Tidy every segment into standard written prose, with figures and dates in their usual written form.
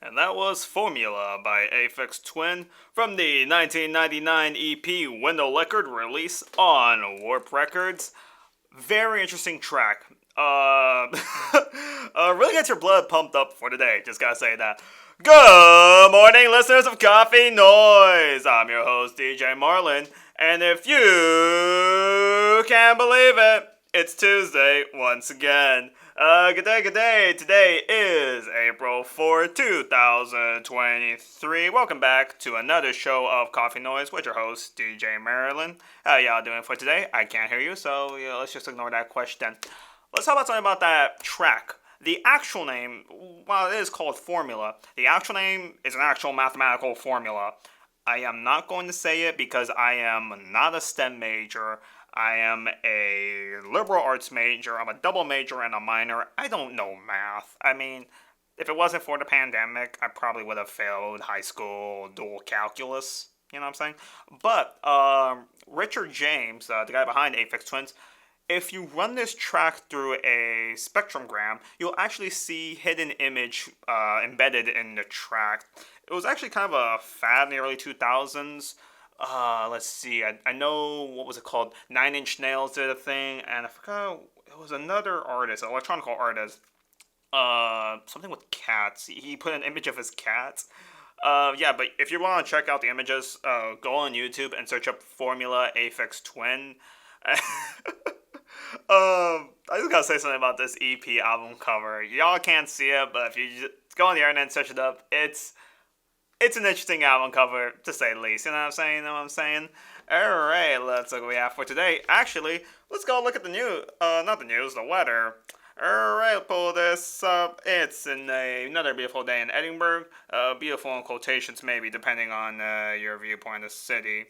And that was Formula by Aphex Twin from the 1999 EP Window Liquored release on Warp Records. Very interesting track. Really gets your blood pumped up for today, just gotta say that. Good morning, listeners of Coffee Noise! I'm your host, DJ Marlin, and if you can't believe it, it's Tuesday once again. Good day. Today is April 4th, 2023. Welcome back to another show of Coffee Noise with your host, DJ Marilyn. How y'all doing for today? I can't hear you, so let's just ignore that question. Let's talk about something about that track. The actual name, while it is called Formula, the actual name is an actual mathematical formula. I am not going to say it because I am not a STEM major. I am a liberal arts major. I'm a double major and a minor. I don't know math. I mean, if it wasn't for the pandemic, I probably would have failed high school dual calculus. You know what I'm saying? But Richard James, the guy behind Aphex Twins, if you run this track through a spectrogram, you'll actually see hidden image embedded in the track. It was actually kind of a fad in the early 2000s. Let's see. I know, what was it called? 9 Inch Nails did a thing, and I forgot, it was another artist, an electronic artist. Something with cats. He put an image of his cats. Yeah, but if you want to check out the images, go on YouTube and search up Formula Aphex Twin. I just gotta say something about this EP album cover. Y'all can't see it, but if you just go on the internet and search it up, it's an interesting album cover, to say the least. You know what I'm saying? Alright, let's look what we have for today. Actually, let's go look at the news. Not the news, the weather. Alright, pull this up. It's another beautiful day in Edinburgh. Beautiful in quotations, maybe, depending on your viewpoint of the city.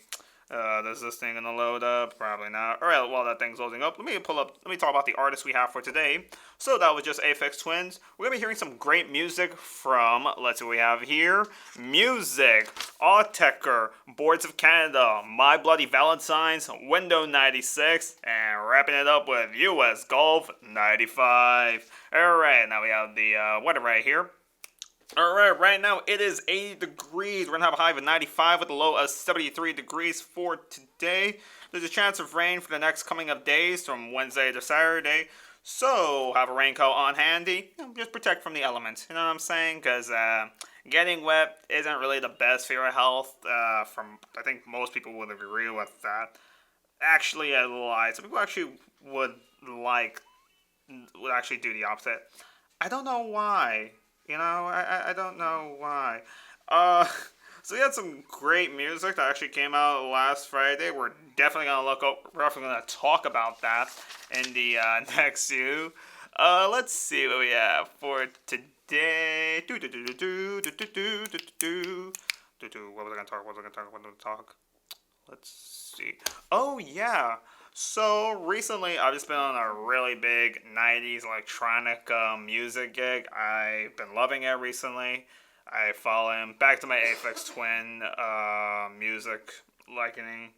Is this thing gonna load up? Probably not. Alright, while that thing's loading up, let me talk about the artists we have for today. So that was just Aphex Twins. We're gonna be hearing some great music from, let's see what we have here. Music, Autechre, Boards of Canada, My Bloody Valentines, Window 96, and wrapping it up with US Golf 95. Alright, now we have the weather right here. Alright, right now it is 80 degrees. We're going to have a high of 95 with a low of 73 degrees for today. There's a chance of rain for the next coming of days from Wednesday to Saturday. So, have a raincoat on handy. Just protect from the elements, you know what I'm saying? Because getting wet isn't really the best for your health. I think most people would agree with that. Actually, I lied. Some people actually would actually do the opposite. I don't know why. You know, I don't know why. So we had some great music that actually came out last Friday. We're definitely gonna talk about that in the next few. Let's see what we have for today. What was I gonna talk? Let's see. Oh yeah. So, recently, I've just been on a really big 90s electronic music gig. I've been loving it recently. I fallen back to my Aphex Twin music likening.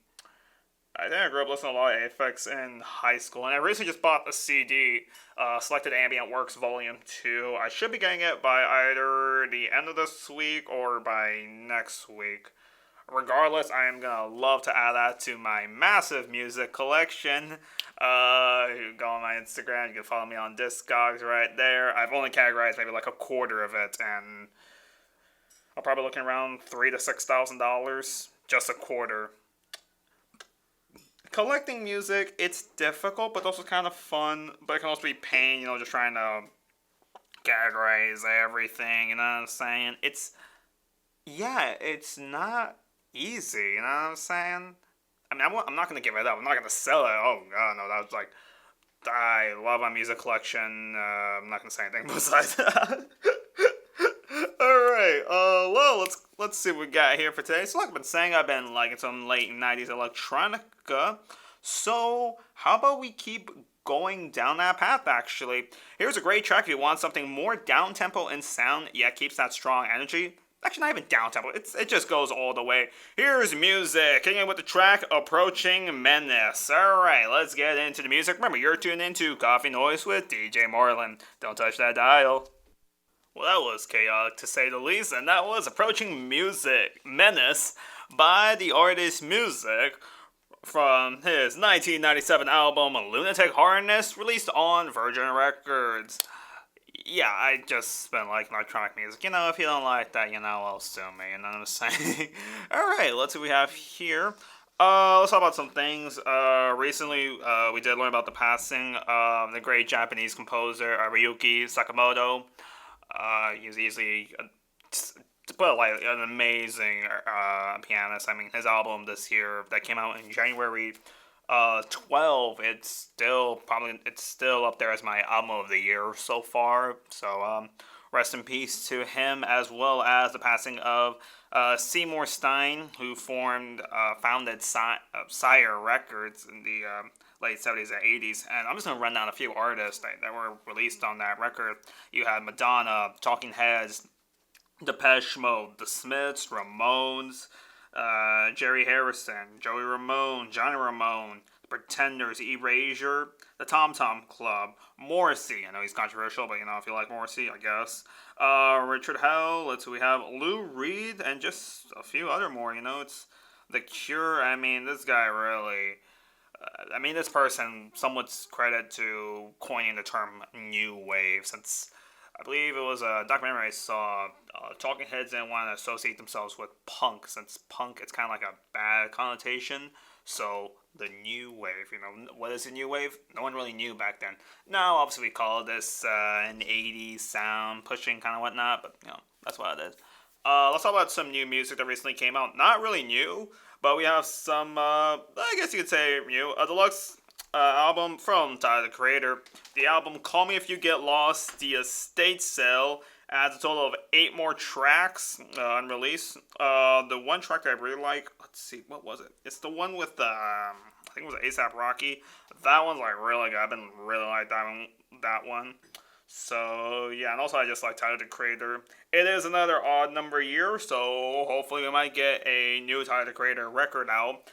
I think I grew up listening to a lot of Aphex in high school, and I recently just bought the CD, Selected Ambient Works Volume 2. I should be getting it by either the end of this week or by next week. Regardless, I am going to love to add that to my massive music collection. You can go on my Instagram, you can follow me on Discogs right there. I've only categorized maybe like a quarter of it, and I'm probably looking around $3,000 to $6,000, just a quarter. Collecting music, it's difficult, but also kind of fun, but it can also be pain, just trying to categorize everything, you know what I'm saying? It's not easy, you know what I'm saying? I mean, I'm not going to give it up. I'm not going to sell it. Oh, God, no, that was like, I love my music collection. I'm not going to say anything besides that. Alright, well, let's see what we got here for today. So like I've been saying, I've been liking some late 90s electronica. So, how about we keep going down that path, actually? Here's a great track if you want something more down-tempo in sound, yet keeps that strong energy. Actually, not even down-tempo. It just goes all the way. Here's music. Kicking in with the track, Approaching Menace. Alright, let's get into the music. Remember, you're tuned into Coffee Noise with DJ Marlin. Don't touch that dial. Well, that was chaotic to say the least, and that was Approaching Music Menace by the artist Music from his 1997 album Lunatic Harness, released on Virgin Records. Yeah, I just been liking electronic music. If you don't like that, well, sue me, you know what I'm saying? Alright, let's see what we have here. Let's talk about some things. Recently, we did learn about the passing of the great Japanese composer, Ryuki Sakamoto. He was easily, to put it lightly, an amazing pianist. I mean, his album this year that came out in January 12, it's still up there as my album of the year so far. So rest in peace to him, as well as the passing of Seymour Stein, who founded Sire Records in the late 70s and 80s. And I'm just going to run down a few artists that were released on that record. You had Madonna, Talking Heads, Depeche Mode, The Smiths, Ramones, Jerry Harrison, Joey Ramone, Johnny Ramone, The Pretenders, Erasure, The Tom Tom Club, Morrissey. I know he's controversial, but if you like Morrissey, I guess. Richard Hell. Let's see, we have Lou Reed, and just a few other more. It's The Cure. I mean, this guy really. This person, somewhat's credit to coining the term new wave, since I believe it was a documentary I saw. Talking Heads didn't want to associate themselves with punk, since punk, it's kind of like a bad connotation. So the new wave, what is a new wave? No one really knew back then. Now, obviously, we call this an 80s sound, pushing kind of whatnot, but that's what it is. Let's talk about some new music that recently came out. Not really new, but we have some, I guess you could say new, a deluxe album from Tyler, the Creator. The album Call Me If You Get Lost, the estate sale, adds a total of 8 more tracks on release. The one track I really like, let's see, what was it? It's the one with I think it was A$AP Rocky. That one's really good. I've been really like that one. So yeah, and also I just like Tyler, the Creator. It is another odd number year, so hopefully we might get a new Tyler, the Creator record out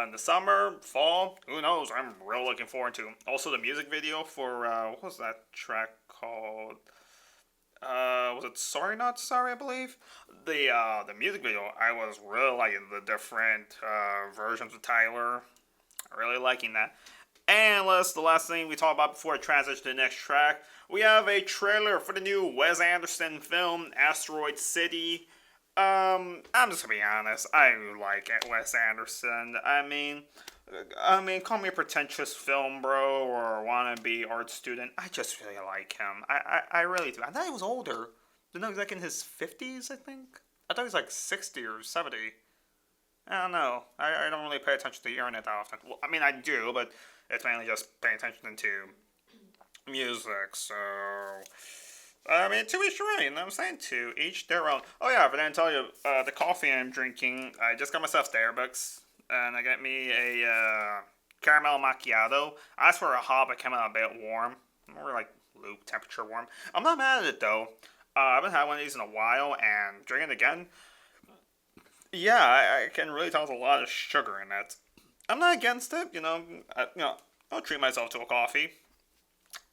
in the summer, fall, who knows. I'm real looking forward to. Also, the music video for what was that track called? Was it Sorry Not Sorry, I believe? The music video, I was really liking the different versions of Tyler. Really liking that. And the last thing we talk about before I transition to the next track, we have a trailer for the new Wes Anderson film, Asteroid City. I'm just gonna be honest, I like Wes Anderson. I mean, call me a pretentious film bro or wannabe art student. I just really like him. I really do. I thought he was older. Didn't know he's in his 50s, I think. I thought he was 60 or 70. I don't know. I don't really pay attention to the internet that often. Well, I do, but it's mainly just paying attention to music, so... to each their own, you know what I'm saying? To each their own. Oh yeah, if I didn't tell you, the coffee I'm drinking, I just got myself Starbucks, and I got me a caramel macchiato. I asked for a hot, but it came out a bit warm. More luke temperature warm. I'm not mad at it though. I haven't had one of these in a while, and drinking it again, yeah, I can really tell there's a lot of sugar in it. I'm not against it, I'll treat myself to a coffee.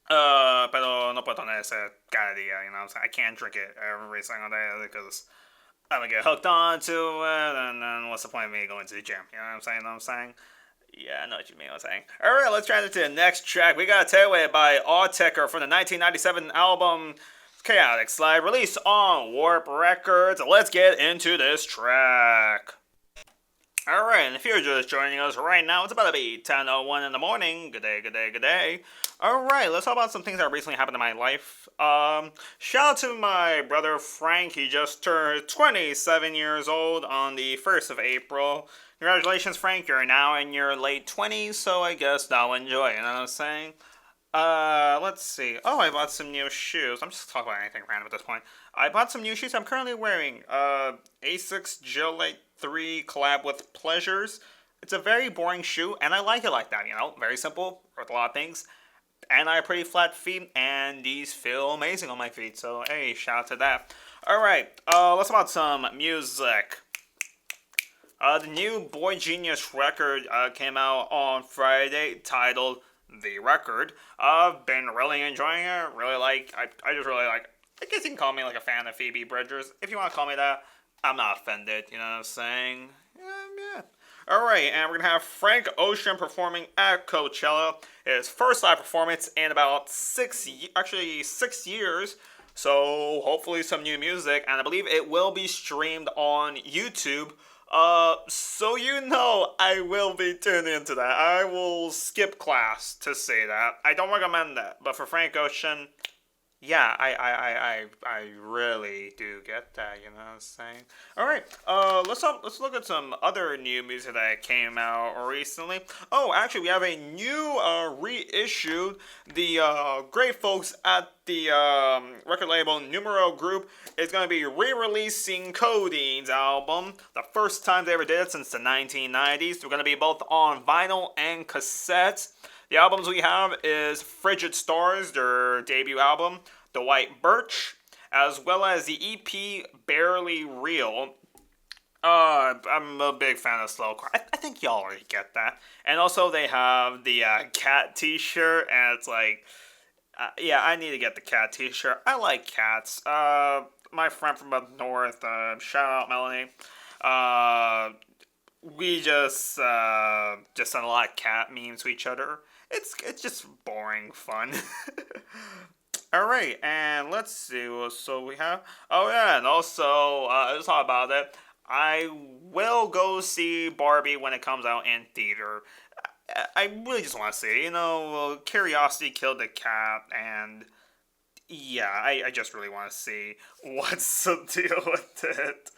Pero no puedo tener ese cada día, I can't drink it every single day because I'm gonna get hooked on to it, and then what's the point of me going to the gym? You know what I'm saying? Yeah, I know what you mean, what I'm saying. Alright, let's transition to the next track. We got Takeaway by Autechre from the 1997 album Chaotic Slide, released on Warp Records. Let's get into this track. Alright, and if you're just joining us right now, it's about to be 10:01 in the morning. Good day, good day, good day. Alright, let's talk about some things that recently happened in my life. Shout out to my brother Frank. He just turned 27 years old on the 1st of April. Congratulations, Frank. You're now in your late 20s, so I guess now enjoy, you know what I'm saying? Let's see. Oh, I bought some new shoes. I'm just talking about anything random at this point. I bought some new shoes I'm currently wearing. Asics Gillette 3 collab with Pleasures. It's a very boring shoe, and I like it like that, very simple, with a lot of things. And I have pretty flat feet, and these feel amazing on my feet, so hey, shout out to that. Alright, let's talk about some music. The new Boy Genius record came out on Friday, titled The Record. I've been really enjoying it, I just really like I guess you can call me like a fan of Phoebe Bridgers. If you want to call me that, I'm not offended. You know what I'm saying? Yeah. All right, and we're gonna have Frank Ocean performing at Coachella. His first live performance in about 6 years. So hopefully some new music, and I believe it will be streamed on YouTube. So I will be tuning into that. I will skip class to say that. I don't recommend that, but for Frank Ocean, yeah, I really do get that. You know what I'm saying? All right, let's look at some other new music that came out recently. Oh, actually, we have a new reissued. The great folks at the record label Numero Group is going to be re-releasing Codine's album. The first time they ever did it since the 1990s. They're going to be both on vinyl and cassettes. The albums we have is Frigid Stars, their debut album, The White Birch, as well as the EP Barely Real. I'm a big fan of slowcore. I think y'all already get that. And also they have the cat t-shirt, and it's like, I need to get the cat t-shirt. I like cats. My friend from up north, shout out Melanie, we just send a lot of cat memes to each other. It's just boring fun. Alright, and let's see what so we have. Oh yeah, and also, let's talk about it. I will go see Barbie when it comes out in theater. I really just want to see it. Curiosity killed the cat, and yeah, I just really want to see what's the deal with it.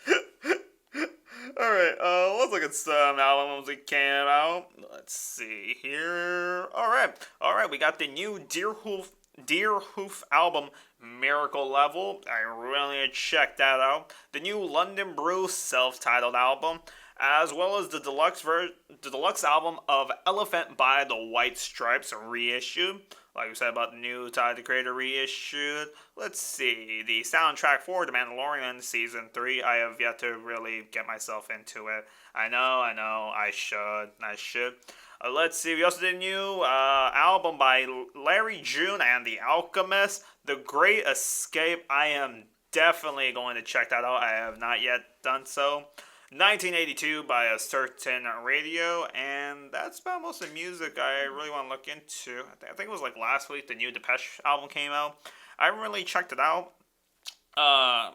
Alright, let's look at some albums that came out. Let's see here. Alright, we got the new Deerhoof album, Miracle Level. I really need to check that out. The new London Brew self-titled album, as well as the deluxe album of Elephant by the White Stripes reissued. Like we said about the new Tyler the Creator reissued. Let's see. The soundtrack for The Mandalorian Season 3. I have yet to really get myself into it. I know. I should. Let's see. We also did a new album by Larry June and The Alchemist, The Great Escape. I am definitely going to check that out. I have not yet done so. 1982 by a certain radio, and that's about most of the music I really want to look into. I think it was like last week the new Depeche album came out. I haven't really checked it out,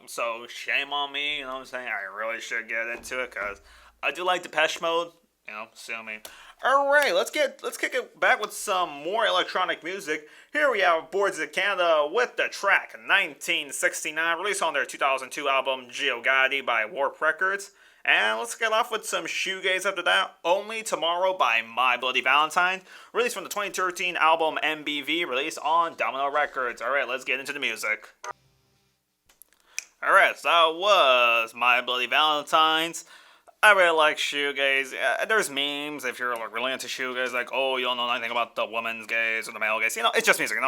so shame on me. You know what I'm saying? I really should get into it because I do like Depeche Mode. Sue me. All right, let's kick it back with some more electronic music. Here we have Boards of Canada with the track 1969, released on their 2002 album Gio Gotti by Warp Records. And let's get off with some shoegaze after that. Only Tomorrow by My Bloody Valentine, released from the 2013 album MBV, released on Domino Records. Alright, let's get into the music. Alright, so that was My Bloody Valentine's. I really like shoegaze. There's memes if you're really into shoegaze, like, oh, you don't know anything about the woman's gaze or the male gaze. It's just music.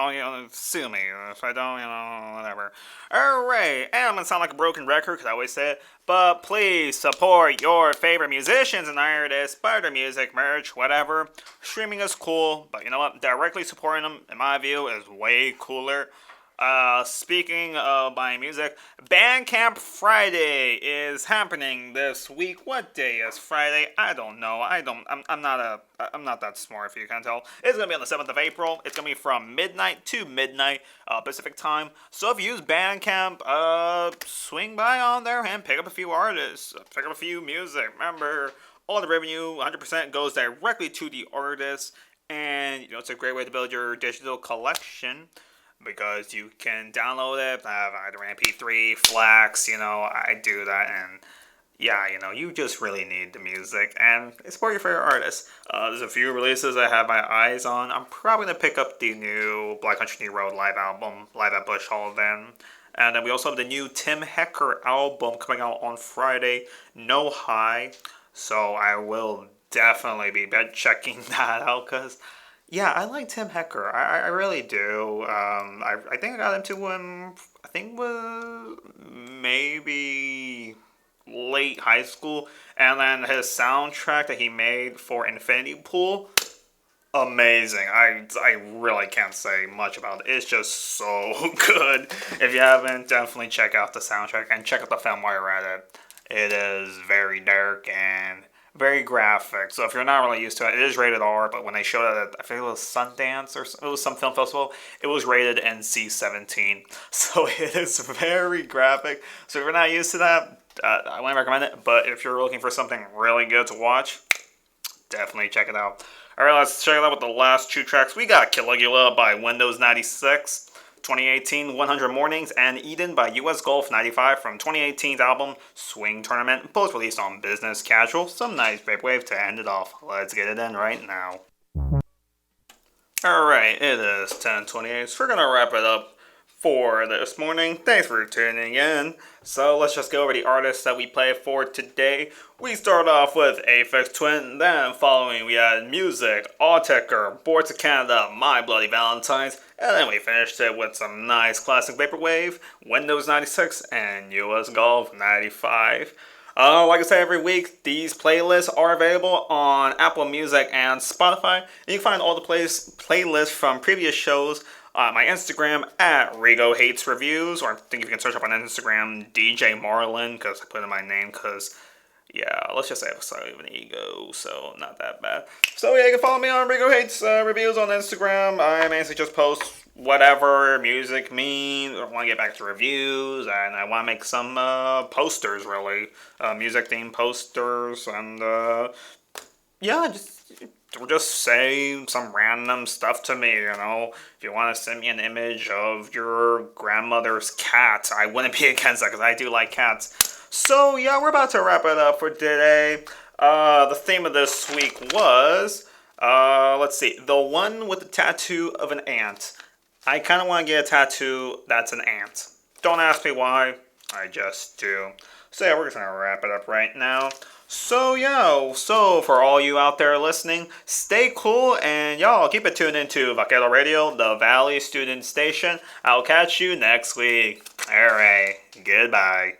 Sue me if I don't. Whatever. All right, and I'm gonna sound like a broken record because I always say it, but please support your favorite musicians and artists, buy their music, merch, whatever. Streaming is cool, but you know what? Directly supporting them, in my view, is way cooler. Speaking of buying music, Bandcamp Friday is happening this week. What day is Friday? I don't know. I'm not that smart, if you can't tell. It's gonna be on the 7th of April. It's gonna be from midnight to midnight Pacific time. So if you use Bandcamp, swing by on there and pick up a few artists, pick up a few music. Remember, all the revenue, 100% goes directly to the artist, and it's a great way to build your digital collection. Because you can download it, have either MP3, Flex, I do that, and yeah, you just really need the music, and support your favorite artists. There's a few releases I have my eyes on. I'm probably going to pick up the new Black Country New Road live album, live at Bush Hall then. And then we also have the new Tim Hecker album coming out on Friday, No High. So I will definitely be checking that out, because yeah, I like Tim Hecker. I really do. I think I got into him, I think was maybe late high school. And then his soundtrack that he made for Infinity Pool. amazing. I really can't say much about it. It's just so good. If you haven't, definitely check out the soundtrack and check out the film while you're at it. It is very dark and very graphic. So if you're not really used to it, it is rated R. But when they showed it at, I think it was Sundance or it was some film festival, it was rated NC-17. So it is very graphic. So if you're not used to that, I wouldn't recommend it. But if you're looking for something really good to watch, definitely check it out. Alright, let's check it out with the last two tracks. We got Caligula by Windows 96, 2018, 100 Mornings, and Eden by US Golf 95 from 2018's album Swing Tournament, both released on Business Casual. Some nice vaporwave to end it off. Let's get it in right now. Alright, it is 10:28, so we're going to wrap it up for this morning. Thanks for tuning in. So let's just go over the artists that we play for today. We start off with Aphex Twin, then following we had Music, Auticker, Boards of Canada, My Bloody Valentines, and then we finished it with some nice classic vaporwave, Windows 96 and US Golf 95. Like I say every week, these playlists are available on Apple Music and Spotify. And you can find all the playlists from previous shows on my Instagram at Rigo Hates Reviews, or I think you can search up on Instagram DJ Marlin, because I put in my name, because, yeah, let's just say I have slightly of an ego, so not that bad. So yeah, you can follow me on Rigo Hates Reviews on Instagram. I basically just post whatever music means. I want to get back to reviews, and I want to make some posters, really. Music-themed posters, and, yeah, just say some random stuff to me, you know. If you want to send me an image of your grandmother's cat, I wouldn't be against that, because I do like cats. So, yeah, we're about to wrap it up for today. The theme of this week was, let's see, the one with the tattoo of an ant. I kind of want to get a tattoo that's an ant. Don't ask me why, I just do. So, yeah, we're just going to wrap it up right now. So, yeah, for all you out there listening, stay cool, and y'all keep it tuned into Vaquero Radio, the Valley Student Station. I'll catch you next week. Alright, goodbye.